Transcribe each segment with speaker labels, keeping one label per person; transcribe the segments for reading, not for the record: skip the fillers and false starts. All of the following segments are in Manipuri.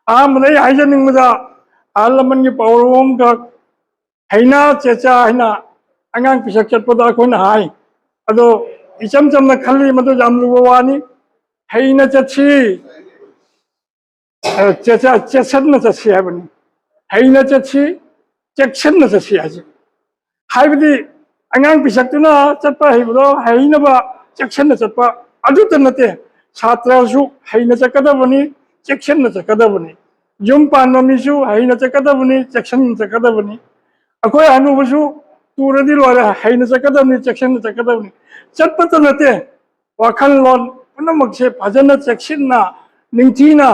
Speaker 1: ꯑꯍꯥꯟꯕꯗ ꯍꯥꯏꯖꯅꯤꯡꯕꯗ ꯑꯍꯜ ꯂꯃꯟꯒꯤ ꯄꯥꯎꯔꯧꯈꯛ ꯍꯩꯅ ꯆꯦꯆꯥ ꯍꯥꯏꯅ ꯑꯉꯥꯡ ꯄꯤꯁꯛ ꯆꯠꯄꯗ ꯑꯩꯈꯣꯏꯅ ꯍꯥꯏ ꯑꯗꯣ ꯏꯆꯝ ꯆꯝꯅ ꯈꯜꯂꯤ ꯃꯗꯨ ꯌꯥꯝ ꯂꯨꯕ ꯋꯥꯅꯤ ꯍꯩꯅ चसी चेचा चेसन्ना चसी हाबनी हईना चसी चेक्सन्ना चसी हाबदी अगांग पिसक्तुना चटपा हईबदो हईनबा चेक्सन्ना चटपा अदुत नते छात्रसु हईना चकदबनी चेक्सन्ना चकदबनी युम पानबा मिसु हईना चकदबनी चेक्सन्ना चकदबनी अखोय हनुबसु तुरदी लोरे हईना चकदबनी चेक्सन्ना चकदबनी चटपत नते वाखल लोन पुनमक्से फजन चेक्सिन्ना निंथीना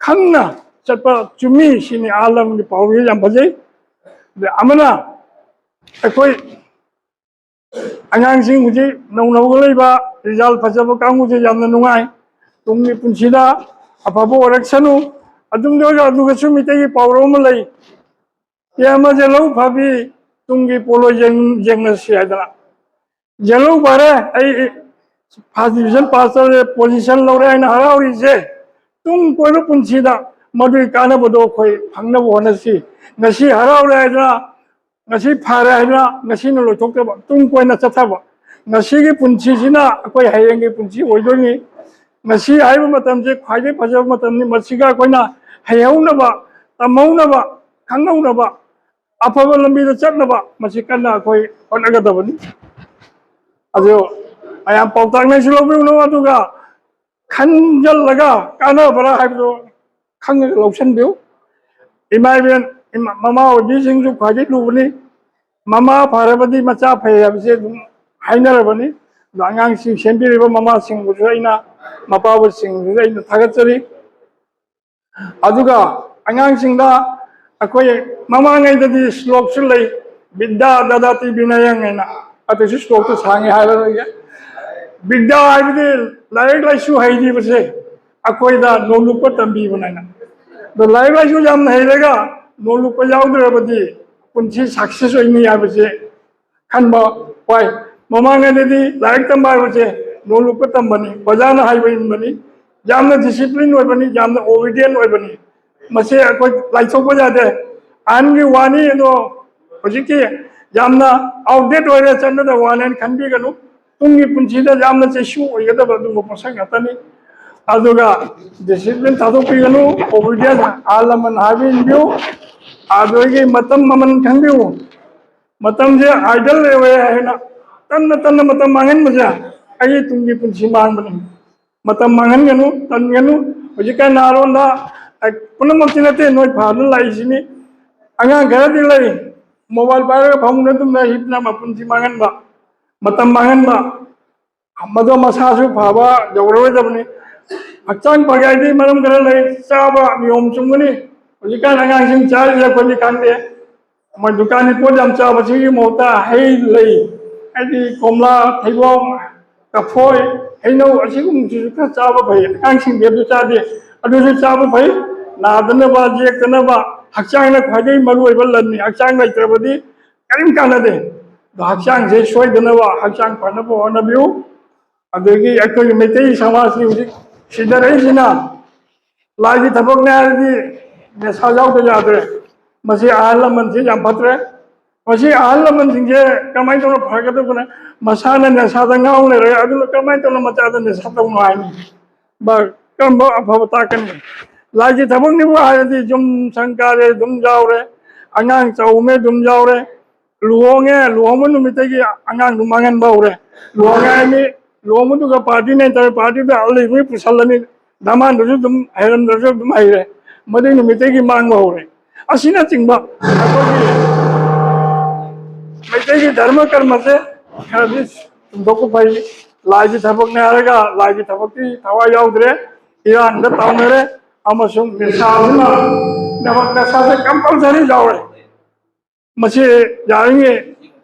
Speaker 1: खंगना चटपा चुमी सिनी आलम की पावरी याम फजै अमना अखोय अगांसिंग हुजी नौनौग लैबा रिजल्ट फजब कांगुजे यामना नुंगाय तुमनि पुंसिदा अफबो ओरक्सनु अदुंगो अदुगसु मितै पावरो म लै यामा जलौ फाबी तुंगी पोलो जेंगनसि हादना जलौ बारे आई फर्स्ट डिवीजन पास तौरे पोजीशन लौरे आइना हराउरिसे तुम कोइबो पुंसिदा मदुई कानबदो खोय फंगनबो होनसि नसि हराउरे हादना नसी फारे हादना नसी न लोथोक्तबा तुम कोइना चथबा नसी की पुंसिसिना अखोय हयेंगी पुंसि ओइदोनि नसी हाइबो मतमजे ख्वाइदे फजब मतमनि मसिगा कोइना हयौनबा तमौनबा खंगौनबा अफबा लंबीदा चटनबा मसि कन्ना अखोय होनगदबनि अदो आया पाउताक नै सुलौबिउनो अदुगा खंजलगा कानबरा हाइबदो खंग लौसनबिउ इमाइबेन ममा ओबी सिंजु ख्वाइदे लुबनि ममा फारबदी मचा फै हाबसे हाइनरबनि आंगांग सिंग सेंबिरिबा ममा सिंगुसु आइना मपाबो सिंगुसु आइना थागतचरी अदुगा आंगांग सिंगदा अखोय ममांगैददी श्लोक सु लै विद्या ददाति विनयं हैना अतसु श्लोक तो सांगे हायरगे विद्या हाइबदी लाइक लाइसु हाइदीबसे अखोयदा नोलुप तंबी बनाना दो लाइक लाइसु जाम हैरेगा नोलुप याउद्रबदी पुंसी सक्सेस होइनी हाबसे खनबा वाय ममांगैददी लाइक तंबा हाबसे नोलुप तंबनी बजाना हाइबनी जामना डिसिप्लिन होइबनी जामना ओबीडियंट होइबनी मसे अखोय लाइथोक जादे आनगी वानी दो होजिकी जामना आउटडेट होइरे चन्नदा वानेन खनबीगनु तुंगी पुंसीदा जामना चेसु ओइगदबा दुगो पोसंग गतनी अदुगा डिसिप्लिन थादोपीगनु ओबीडियंस आलमन हाबिनबिउ आदोगी मतम ममन खनबिउ मतम जे आइडल लेवे हैना तन्न तन्न मतम मांगन मजा आई तुंगी पुंसी मांगबनी मतम मांगन गनु तनगनु होजिका नारोंदा पुनमक्ति नते नोय फादन लाइसिनी अंगा घरदी लै मोबाइल पाइरगा फमुना तुमना हिपना मपुंसी मांगनबा मतम मांगनबा मदो मसासु फाबा जौरवदबनी हक्चांग पगाइदी मरम खरा लै चाबा नियम चुंगनी होजिका अंगांसिंग चाइजे कोनी कांदे मैं दुकान पोत याम चाबसी मोता है लै आदि कोमला थैबों कफोय हैनौ असिगुम जुका चाबा फै अंगांसिंग बेबदु चादे अदुसु चाबा फै नादनबा जेकनबा हक्चांगना ख्वाइदै मरुओइबा लन्नी हक्चांग लैत्रबदी करिम कानदे हक्चांग से सोइदनबा हक्चांग फनबा होनबिउ अदगी अखोय मेतै समाजनि हुजिक सिदरैसिना लाइगी थबक नारदी नेसा याउद यादरे मसी आहल लमनसे याम फत्रे मसी आहल लमनसिंगे कमाय तौना फगदबना मसाना नेसादा गाउले रे अदुना कमाय तौना मचादा नेसा तौना हाइनी बा कम अफब ताकनी लाइगी थबक निबो हायदी जुम संकारे दुम जावरे अंगांग चौमे दुम जावरे लुहोंगे लुहोंग नुमितगी अंगांग दुमांगन बावरे लुहोंगे मी लुहोंग पार्टी ने तर पार्टी पे अलि पुसलनी दमान दुजु दुम हैरन दुजु दुम हैरे मदे नुमितगी मांग बावरे असिना चिंबा मैतगी धर्म कर्म से खरदी दोको भाई लाइगी थबक ने आरेगा लाइगी थबकी थवा याउद्रे इरान द ताउनरे अमसुंग निसादुना नमक नसासे कंपलसरी जावरे मसे यारिंगे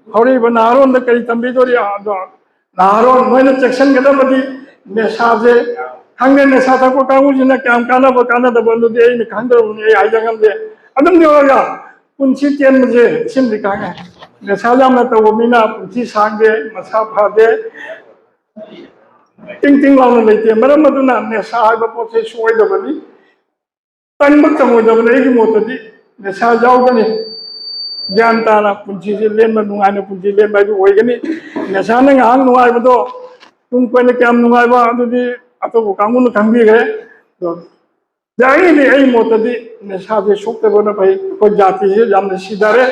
Speaker 1: हौरीबा नारोन द कई तंबीदोरी आदो नारोन मोइना सेक्शन गदबदी नेसासे खंगे नेसा थको कांगुजिना क्याम कानबा कानदबा लुदे इन खंदरबुनी आइजंगमदे अदम देवगा पुंसी तेन मुझे सिम दिखांगे नेसा जामना तवमीना पुंसी सांगे मसा फादे टिंग टिंग लाउना लेते मरम मदुना नेसा हाइबा पोसे सोइदबनी तंग तंगोदबने की मोतदी नशा जाओगनी ज्ञान ताना पुंची से लेन नुंगाने पुंची लेन बाई होइगनी नशा ने ngang नुंगाइबदो तुम कोइने क्याम नुंगाइबा अदुदी अतोबो कांगुन खंबिगे तो जाई ने आई मोतदी नशा से सोक्तबना भाई को जाति से जामने सीधारे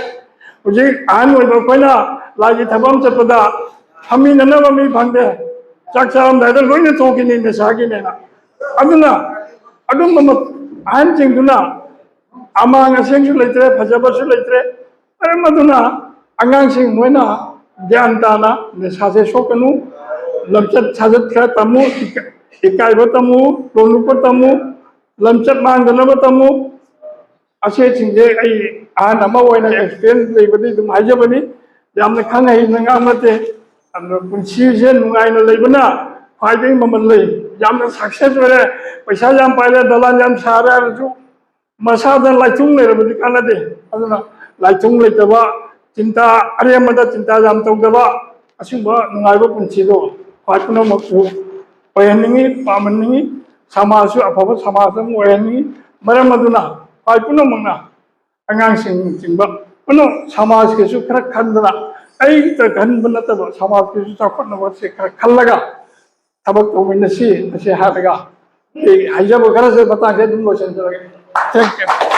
Speaker 1: उजे आन होइबा कोइना लागी थबम चपदा हमी ननबा मी फंगदे चाक चाम दाइदा लोइने तोकिनी नशा की नेना अदुना अदुम मत आन चिंगदुना अमांग असेंसु लेत्रे फजबसु लेत्रे अरे मधुना अंगांसिंग मोइना ज्ञान ताना निसासे सोकनु लमचत साजत खा तमु इकाइबो तमु लोनुको तमु लमचत मांगदनबो तमु असे चिंजे आई आन अमा ओइना एक्सपीरियंस लेबदि दुम हाइजबनि यामने खंगै नंगामते अन पुंसीजे नुंगाइना लेबना फाइदे ममन ले यामने सक्सेस ओरे पैसा याम पाइले दलान याम सारा रजु मसादा लाइचुंग लेरबदि कानादे अदुना लाइचुंग लेतबा चिंता अरेमदा चिंता जाम तौदबा असिंबा नुंगाइबा पुंसीदो फाटनो मक्सु ओयहनिंगी पामनिंगी समाजसु अफबा समाजम ओयहनिंगी मरम अदुना फाइपुनो मंगना अंगांसिंग चिंबा पुनो समाज केसु खरा खंदना आई त खनबा नतबा समाज केसु चाखनबा से खरा खल्लगा थबक तौमिनसी असे हारगा हाइजबा खरा से बता के दुम लोसन जरगे थैंक यू